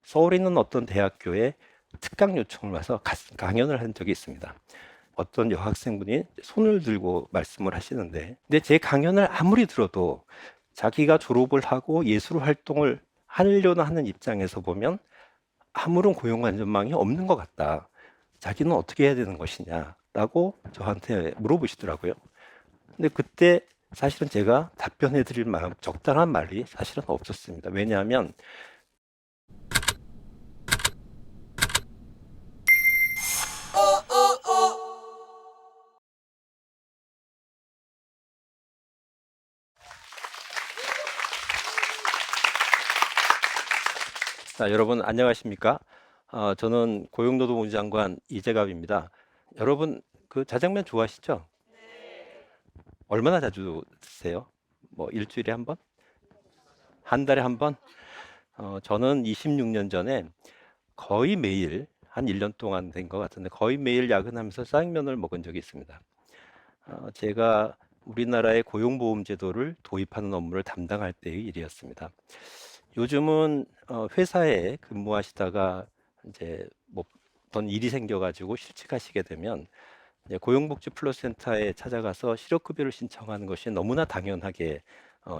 서울에 있는 어떤 대학교에 특강 요청을 와서 강연을 한 적이 있습니다. 어떤 여학생분이 손을 들고 말씀을 하시는데, 근데 제 강연을 아무리 들어도 자기가 졸업을 하고 예술 활동을 하려는 하는 입장에서 보면 아무런 고용 안전망이 없는 것 같다. 자기는 어떻게 해야 되는 것이냐라고 저한테 물어보시더라고요. 근데 그때 사실은 제가 답변해 드릴 만한 적당한 말이 사실은 없었습니다. 왜냐하면 자, 여러분 안녕하십니까? 저는 고용노동부 장관 이재갑입니다. 여러분 그 자장면 좋아하시죠? 얼마나 자주 드세요? 뭐 일주일에 한 번? 한 달에 한 번? 저는 26년 전에 거의 매일 한 1년 동안 된 것 같은데 거의 매일 야근하면서 짜장면을 먹은 적이 있습니다. 제가 우리나라의 고용보험제도를 도입하는 업무를 담당할 때의 일이었습니다. 요즘은 회사에 근무하시다가 이제 뭐 어떤 일이 생겨가지고 실직하시게 되면 이제 고용복지 플러스센터에 찾아가서 실업급여를 신청하는 것이 너무나 당연하게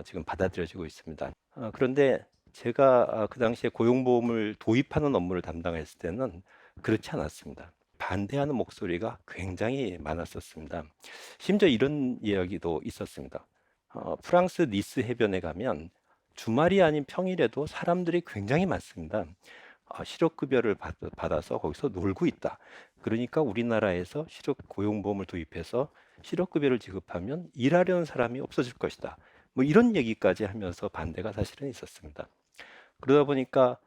지금 받아들여지고 있습니다. 그런데 제가 그 당시에 고용보험을 도입하는 업무를 담당했을 때는 그렇지 않았습니다. 반대하는 목소리가 굉장히 많았었습니다. 심지어 이런 이야기도 있었습니다. 프랑스 니스 해변에 가면 주말이 아닌 평일에도 사람들이 굉장히 많습니다. 실업급여를 받아서 거기서 놀고 있다. 그러니까 우리나라에서 실업 고용보험을 도입해서 실업급여를 지급하면 일하려는 사람이 없어질 것이다. 뭐 이런 얘기까지 하면서 반대가 사실은 있었습니다. 그러다 보니까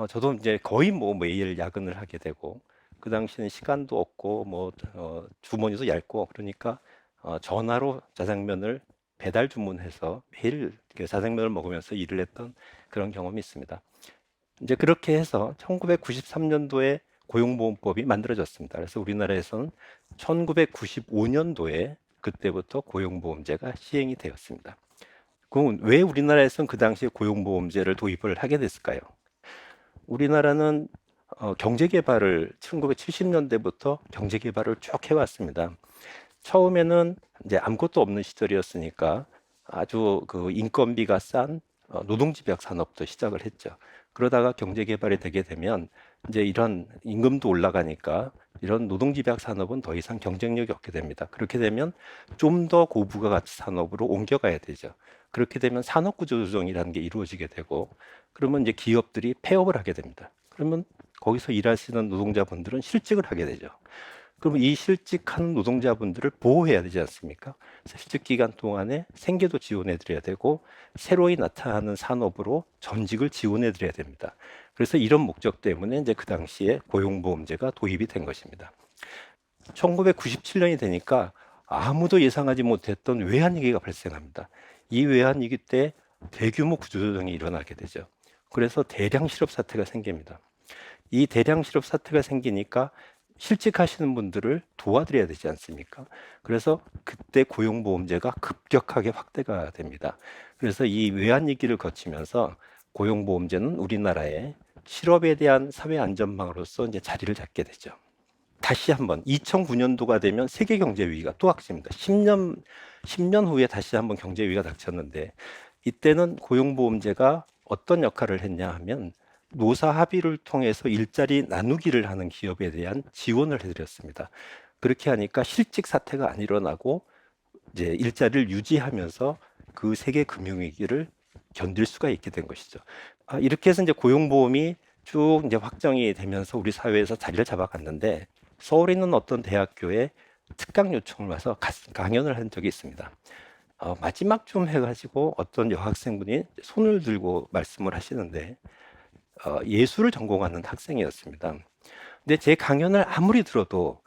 저도 이제 거의 뭐 매일 야근을 하게 되고 그 당시에는 시간도 없고 뭐 주머니도 얇고 그러니까 전화로 짜장면을 배달 주문해서 매일 이렇게 짜장면을 먹으면서 일을 했던 그런 경험이 있습니다. 이제 그렇게 해서 1993년도에 고용보험법이 만들어졌습니다. 그래서 우리나라에서는 1995년도에 그때부터 고용보험제가 시행이 되었습니다. 그럼 왜 우리나라에서는 그 당시에 고용보험제를 도입을 하게 됐을까요? 우리나라는 경제 개발을 1970년대부터 경제 개발을 쭉 해왔습니다. 처음에는 이제 아무것도 없는 시절이었으니까 아주 그 인건비가 싼 노동집약 산업도 시작을 했죠. 그러다가 경제 개발이 되게 되면 이제 이런 임금도 올라가니까 이런 노동집약 산업은 더 이상 경쟁력이 없게 됩니다. 그렇게 되면 좀 더 고부가가치 산업으로 옮겨가야 되죠. 그렇게 되면 산업구조 조정이라는 게 이루어지게 되고 그러면 이제 기업들이 폐업을 하게 됩니다. 그러면 거기서 일하시는 노동자분들은 실직을 하게 되죠. 그러면 이 실직한 노동자분들을 보호해야 되지 않습니까? 그래서 실직 기간 동안에 생계도 지원해 드려야 되고 새로이 나타나는 산업으로 전직을 지원해 드려야 됩니다. 그래서 이런 목적 때문에 이제 그 당시에 고용보험제가 도입이 된 것입니다. 1997년이 되니까 아무도 예상하지 못했던 외환위기가 발생합니다. 이 외환위기 때 대규모 구조조정이 일어나게 되죠. 그래서 대량 실업 사태가 생깁니다. 이 대량 실업 사태가 생기니까 실직하시는 분들을 도와드려야 되지 않습니까? 그래서 그때 고용보험제가 급격하게 확대가 됩니다. 그래서 이 외환위기를 거치면서 고용보험제는 우리나라의 실업에 대한 사회 안전망으로서 이제 자리를 잡게 되죠. 다시 한번 2009년도가 되면 세계 경제 위기가 또 닥칩니다. 10년 후에 다시 한번 경제 위기가 닥쳤는데 이때는 고용보험제가 어떤 역할을 했냐 하면 노사 합의를 통해서 일자리 나누기를 하는 기업에 대한 지원을 해드렸습니다. 그렇게 하니까 실직 사태가 안 일어나고 이제 일자리를 유지하면서 그 세계 금융위기를 견딜 수가 있게 된 것이죠. 이렇게 해서 이제 고용보험이 쭉 이제 확정이 되면서 우리 사회에서 자리를 잡아갔는데 서울에 있는 어떤 대학교에 특강 요청을 와서 강연을 한 적이 있습니다. 마지막 좀 해가지고 어떤 여학생분이 손을 들고 말씀을 하시는데 예술을 전공하는 학생이었습니다. 근데 제 강연을 아무리 들어도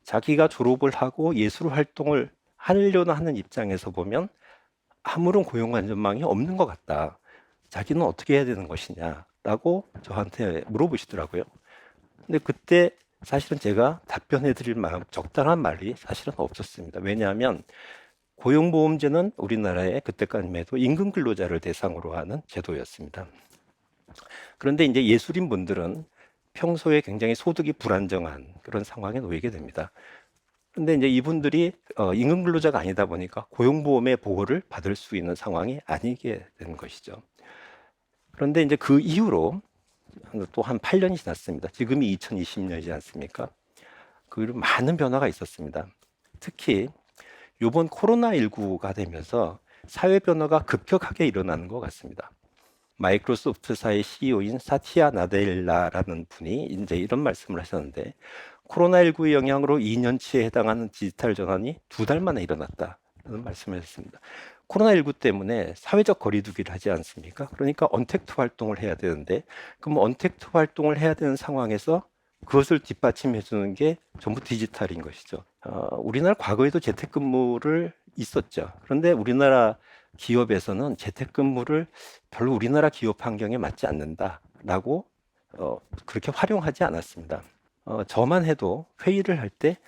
자기가 졸업을 하고 예술 활동을 하려는 하는 입장에서 보면 아무런 고용 안전망이 없는 것 같다. 자기는 어떻게 해야 되는 것이냐라고 저한테 물어보시더라고요. 근데 그때 사실은 제가 답변해 드릴 만한 적당한 말이 사실은 없었습니다. 왜냐하면 고용보험제는 우리나라에 그때까지만 해도 임금 근로자를 대상으로 하는 제도였습니다. 그런데 이제 예술인 분들은 평소에 굉장히 소득이 불안정한 그런 상황에 놓이게 됩니다. 그런데 이제 이분들이 임금 근로자가 아니다 보니까 고용보험의 보호를 받을 수 있는 상황이 아니게 되는 것이죠. 그런데 이제 그 이후로 또 한 8년이 지났습니다. 지금이 2020년이지 않습니까? 그 이후 많은 변화가 있었습니다. 특히 이번 코로나19가 되면서 사회 변화가 급격하게 일어나는 것 같습니다. 마이크로소프트사의 CEO인 사티아 나델라라는 분이 이제 이런 말씀을 하셨는데, 코로나19의 영향으로 2년치에 해당하는 디지털 전환이 2달 만에 일어났다는 말씀을 하셨습니다. 코로나19 때문에 사회적 거리두기를 하지 않습니까? 그러니까 언택트 활동을 해야 되는데, 그럼 언택트 활동을 해야 되는 상황에서 그것을 뒷받침해 주는 게 전부 디지털인 것이죠. 우리나라 과거에도 재택근무를 있었죠. 그런데 우리나라 기업에서는 재택근무를 별로 우리나라 기업 환경에 맞지 않는다라고 그렇게 활용하지 않았습니다. 저만 해도 회의를 할 때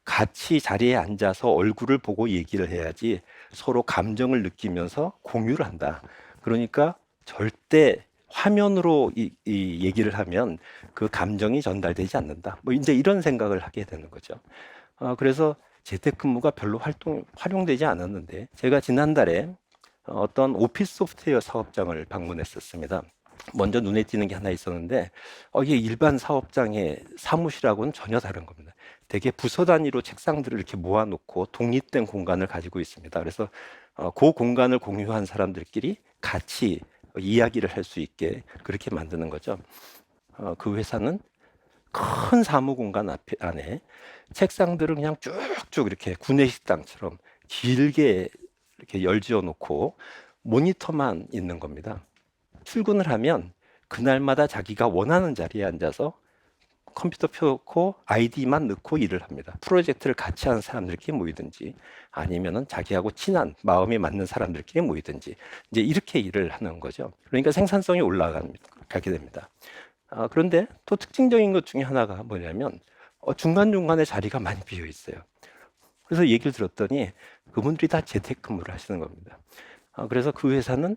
같이 자리에 앉아서 얼굴을 보고 얘기를 해야지 서로 감정을 느끼면서 공유를 한다. 그러니까 절대 화면으로 이 얘기를 하면 그 감정이 전달되지 않는다. 뭐 이제 이런 생각을 하게 되는 거죠. 그래서 재택근무가 별로 활용되지 않았는데, 제가 지난달에 어떤 오피스 소프트웨어 사업장을 방문했었습니다. 먼저 눈에 띄는 게 하나 있었는데, 이게 일반 사업장의 사무실하고는 전혀 다른 겁니다. 되게 부서 단위로 책상들을 이렇게 모아놓고 독립된 공간을 가지고 있습니다. 그래서 그 공간을 공유한 사람들끼리 같이 이야기를 할 수 있게 그렇게 만드는 거죠. 그 회사는 큰 사무 공간 안에 책상들을 그냥 쭉쭉 이렇게 구내식당처럼 길게 이렇게 열지어 놓고 모니터만 있는 겁니다. 출근을 하면 그날마다 자기가 원하는 자리에 앉아서 컴퓨터 펴놓고 아이디만 넣고 일을 합니다. 프로젝트를 같이 하는 사람들끼리 모이든지, 아니면은 자기하고 친한 마음이 맞는 사람들끼리 모이든지, 이제 이렇게 일을 하는 거죠. 그러니까 생산성이 올라가게 됩니다. 그런데 또 특징적인 것 중에 하나가 뭐냐면 중간중간에 자리가 많이 비어 있어요. 그래서 얘기를 들었더니 그분들이 다 재택근무를 하시는 겁니다. 그래서 그 회사는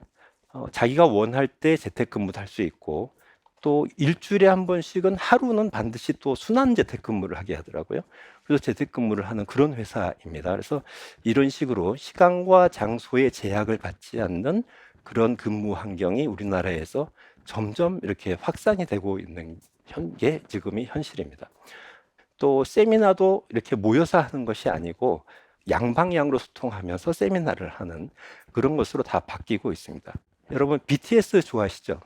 자기가 원할 때 재택근무도 할 수 있고, 또 일주일에 한 번씩은 하루는 반드시 또 순환 재택근무를 하게 하더라고요. 그래서 재택근무를 하는 그런 회사입니다. 그래서 이런 식으로 시간과 장소의 제약을 받지 않는 그런 근무 환경이 우리나라에서 점점 이렇게 확산이 되고 있는 게 지금이 현실입니다. 또 세미나도 이렇게 모여서 하는 것이 아니고 양방향으로 소통하면서 세미나를 하는 그런 것으로 다 바뀌고 있습니다. 여러분 BTS 좋아하시죠?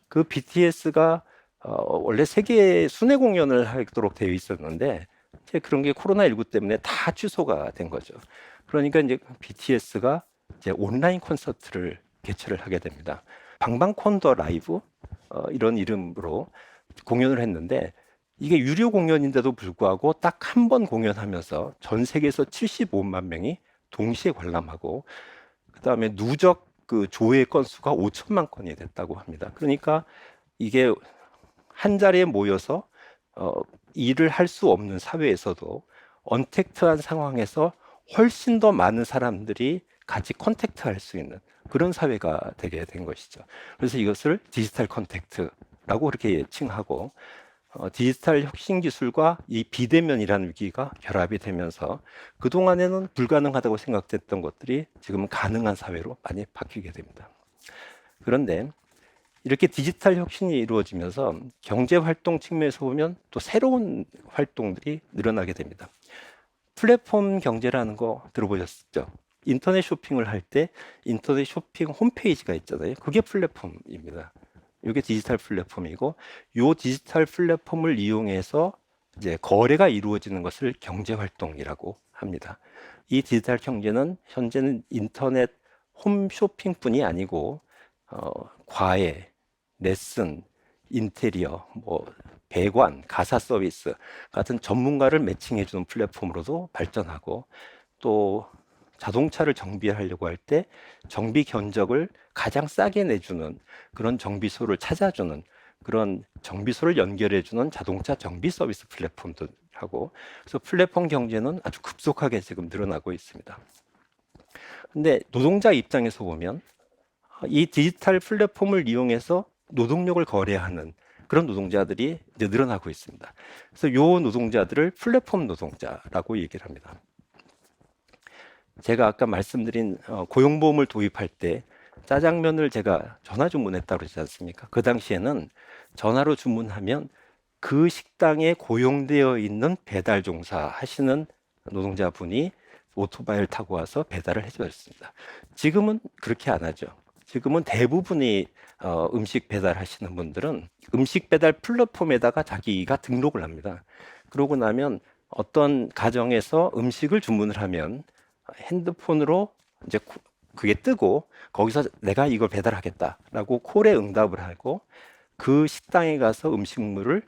그 BTS가 원래 세계 순회 공연을 하도록 되어 있었는데, 이제 그런 게 코로나19 때문에 다 취소가 된 거죠. 그러니까 이제 BTS가 이제 온라인 콘서트를 개최를 하게 됩니다. 방방콘더 라이브 이런 이름으로 공연을 했는데, 이게 유료 공연인데도 불구하고 딱 한 번 공연하면서 전 세계에서 75만 명이 동시에 관람하고, 그다음에 누적 그 조회 건수가 5천만 건이 됐다고 합니다. 그러니까 이게 한 자리에 모여서 일을 할 수 없는 사회에서도 언택트한 상황에서 훨씬 더 많은 사람들이 같이 컨택트할 수 있는 그런 사회가 되게 된 것이죠. 그래서 이것을 디지털 컨택트라고 그렇게 칭하고, 디지털 혁신 기술과 이 비대면이라는 위기가 결합이 되면서 그동안에는 불가능하다고 생각됐던 것들이 지금은 가능한 사회로 많이 바뀌게 됩니다. 그런데 이렇게 디지털 혁신이 이루어지면서 경제 활동 측면에서 보면 또 새로운 활동들이 늘어나게 됩니다. 플랫폼 경제라는 거 들어보셨죠? 인터넷 쇼핑을 할 때 인터넷 쇼핑 홈페이지가 있잖아요. 그게 플랫폼입니다. 이게 디지털 플랫폼이고, 이 디지털 플랫폼을 이용해서 이제 거래가 이루어지는 것을 경제 활동이라고 합니다. 이 디지털 경제는 현재는 인터넷 홈쇼핑뿐이 아니고 과외, 레슨, 인테리어, 뭐 배관, 가사 서비스 같은 전문가를 매칭해주는 플랫폼으로도 발전하고, 또 자동차를 정비하려고 할 때 정비 견적을 가장 싸게 내주는 그런 정비소를 찾아주는, 그런 정비소를 연결해주는 자동차 정비 서비스 플랫폼도 하고, 그래서 플랫폼 경제는 아주 급속하게 지금 늘어나고 있습니다. 근데 노동자 입장에서 보면 이 디지털 플랫폼을 이용해서 노동력을 거래하는 그런 노동자들이 이제 늘어나고 있습니다. 그래서 요 노동자들을 플랫폼 노동자라고 얘기를 합니다. 제가 아까 말씀드린 고용보험을 도입할 때 짜장면을 제가 전화 주문했다고 그러지 않습니까? 그 당시에는 전화로 주문하면 그 식당에 고용되어 있는 배달 종사 하시는 노동자분이 오토바이를 타고 와서 배달을 해주었습니다. 지금은 그렇게 안 하죠. 지금은 대부분이 음식 배달하시는 분들은 음식 배달 플랫폼에다가 자기가 등록을 합니다. 그러고 나면 어떤 가정에서 음식을 주문을 하면 핸드폰으로 이제 그게 뜨고 거기서 내가 이걸 배달하겠다라고 콜에 응답을 하고 그 식당에 가서 음식물을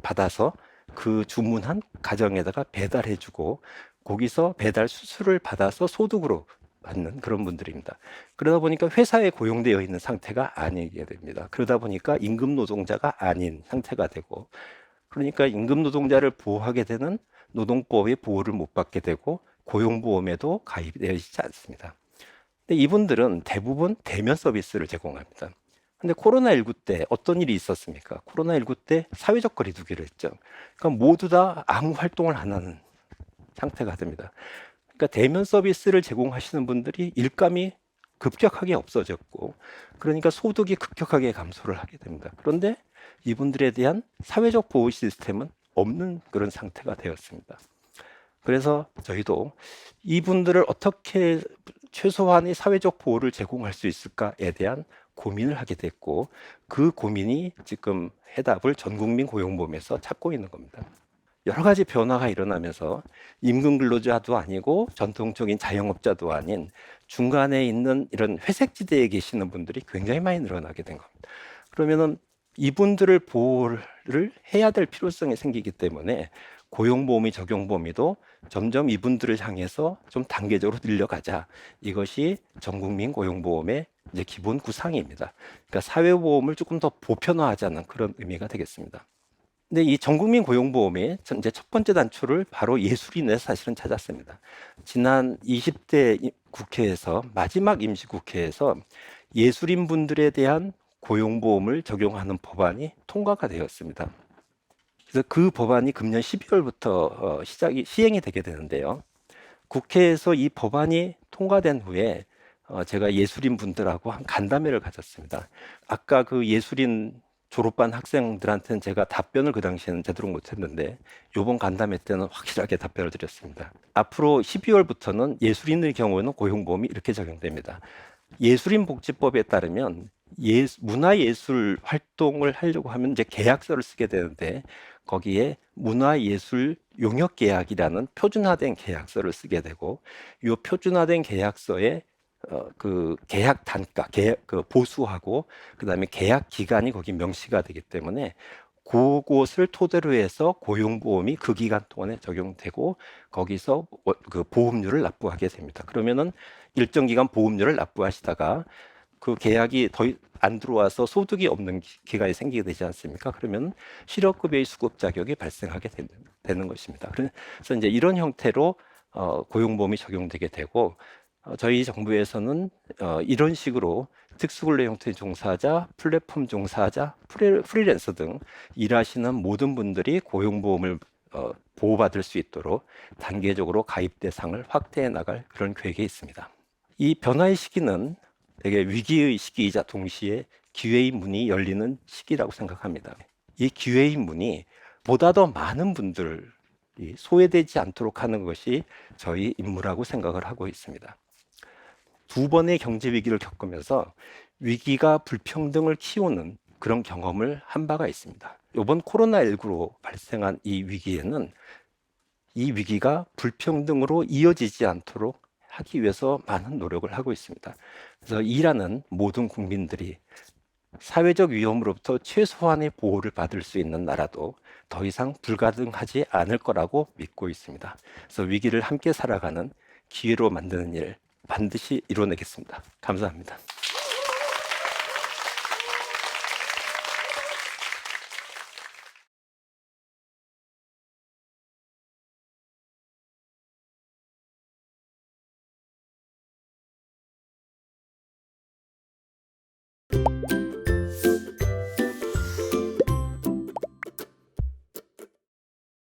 받아서 그 주문한 가정에다가 배달해주고 거기서 배달 수수료를 받아서 소득으로 받는 그런 분들입니다. 그러다 보니까 회사에 고용되어 있는 상태가 아니게 됩니다. 그러다 보니까 임금 노동자가 아닌 상태가 되고 그러니까 임금 노동자를 보호하게 되는 노동법의 보호를 못 받게 되고 고용보험에도 가입되어 있지 않습니다. 근데 이분들은 대부분 대면 서비스를 제공합니다. 근데 코로나19 때 어떤 일이 있었습니까? 코로나19 때 사회적 거리두기를 했죠. 그러니까 모두 다 아무 활동을 안 하는 상태가 됩니다. 그러니까 대면 서비스를 제공하시는 분들이 일감이 급격하게 없어졌고, 그러니까 소득이 급격하게 감소를 하게 됩니다. 그런데 이분들에 대한 사회적 보호 시스템은 없는 그런 상태가 되었습니다. 그래서 저희도 이분들을 어떻게 최소한의 사회적 보호를 제공할 수 있을까에 대한 고민을 하게 됐고, 그 고민이 지금 해답을 전국민 고용보험에서 찾고 있는 겁니다. 여러 가지 변화가 일어나면서 임금 근로자도 아니고 전통적인 자영업자도 아닌 중간에 있는 이런 회색지대에 계시는 분들이 굉장히 많이 늘어나게 된 겁니다. 그러면은 이분들을 보호를 해야 될 필요성이 생기기 때문에 고용보험이 적용 범위도 점점 이분들을 향해서 좀 단계적으로 늘려가자. 이것이 전국민 고용보험의 이제 기본 구상입니다. 그러니까 사회보험을 조금 더 보편화하자는 그런 의미가 되겠습니다. 근데 이 전국민 고용보험의 이제 첫 번째 단초를 바로 예술인에서 사실은 찾았습니다. 지난 20대 국회에서 마지막 임시국회에서 예술인 분들에 대한 고용보험을 적용하는 법안이 통과가 되었습니다. 그래서 그 법안이 금년 12월부터 시행이 되게 되는데요. 국회에서 이 법안이 통과된 후에 제가 예술인 분들하고 한 간담회를 가졌습니다. 아까 그 예술인 졸업반 학생들한테는 제가 답변을 그 당시에는 제대로 못했는데 이번 간담회 때는 확실하게 답변을 드렸습니다. 앞으로 12월부터는 예술인의 경우에는 고용보험이 이렇게 적용됩니다. 예술인복지법에 따르면 문화예술 활동을 하려고 하면 이제 계약서를 쓰게 되는데 거기에 문화예술 용역계약이라는 표준화된 계약서를 쓰게 되고 이 표준화된 계약서에 그 계약 단가, 그 보수하고 그다음에 계약 기간이 거기 명시가 되기 때문에 그곳을 토대로 해서 고용보험이 그 기간 동안에 적용되고 거기서 그 보험료를 납부하게 됩니다. 그러면은 일정 기간 보험료를 납부하시다가 그 계약이 더 안 들어와서 소득이 없는 기간이 생기게 되지 않습니까? 그러면 실업급여의 수급 자격이 발생하게 되는 것입니다. 그래서 이제 이런 형태로 고용보험이 적용되게 되고 저희 정부에서는 이런 식으로 특수근로 형태 종사자, 플랫폼 종사자, 프리랜서 등 일하시는 모든 분들이 고용보험을 보호받을 수 있도록 단계적으로 가입 대상을 확대해 나갈 그런 계획이 있습니다. 이 변화의 시기는 되게 위기의 시기이자 동시에 기회의 문이 열리는 시기라고 생각합니다. 이 기회의 문이 보다 더 많은 분들이 소외되지 않도록 하는 것이 저희 임무라고 생각을 하고 있습니다. 두 번의 경제 위기를 겪으면서 위기가 불평등을 키우는 그런 경험을 한 바가 있습니다. 이번 코로나19로 발생한 이 위기에는 이 위기가 불평등으로 이어지지 않도록 하기 위해서 많은 노력을 하고 있습니다. 그래서 일하는 모든 국민들이 사회적 위험으로부터 최소한의 보호를 받을 수 있는 나라도 더 이상 불가능하지 않을 거라고 믿고 있습니다. 그래서 위기를 함께 살아가는 기회로 만드는 일 반드시 이뤄내겠습니다. 감사합니다.